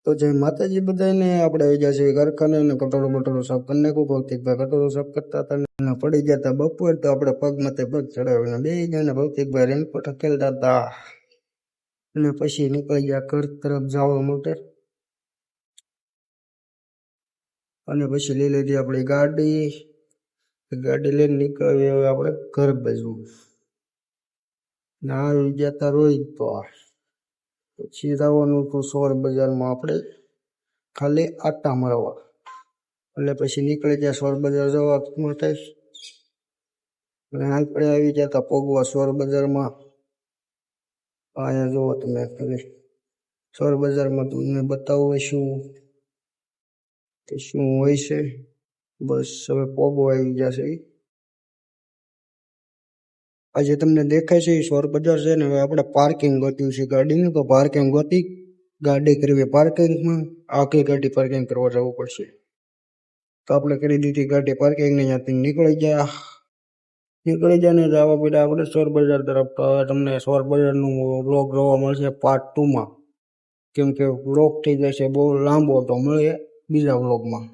તો જય માતાજી બધાને. આપણે આવી ગયા છીએ કારખાને ને કટોરો બટોરો સાફ કરી નાખું. ભૌતિકભાઈ કટોરો સાફ કરતા હતા ને પડી ગયા હતા બપોર, તો આપણે પગ માથે પગ ચડાવીને બે ગયા. ભૌતિકભાઈ રેનકોટ ખેલતા હતા અને પછી નીકળી ગયા ઘર તરફ જવા માટે. અને પછી લઈ લીધી આપણી ગાડી લઈને નીકળવી હવે આપણે ઘર બાજુ. ના આવી ગયા હતા રોહિત તો પછી જવાનું હતું સોર બજારમાં આપણે ખાલી આટા મારવા. એટલે પછી નીકળી ગયા સોર બજાર જવા માટે. અને આપણે આવી ગયા હતા પોગવા સોર બજારમાં. અહીંયા જુઓ તમે ખાલી સોર બજારમાં તમને બતાવું શું હોય છે. બસ હવે પોગો આવી ગયા છે. આજે તમને દેખાય છે એ સોર બજાર છે ને. હવે આપણે પાર્કિંગ ગોત્યું છે ગાડીનું, તો પાર્કિંગ ગોતી ગાડી કરવી પાર્કિંગમાં. આખી ગાડી પાર્કિંગ કરવા જવું પડશે. તો આપણે કરી દીધી ગાડી પાર્કિંગ ને ત્યાંથી નીકળી ગયા ને જવા પડ્યા આપણે સોર બજાર તરફ. તો હવે તમને સોર બજારનું વ્લોગ જોવા મળશે પાર્ટ 2માં, કેમ કે વ્લોગ થઈ જશે બહુ લાંબો. તો મળીએ બીજા વ્લોગમાં.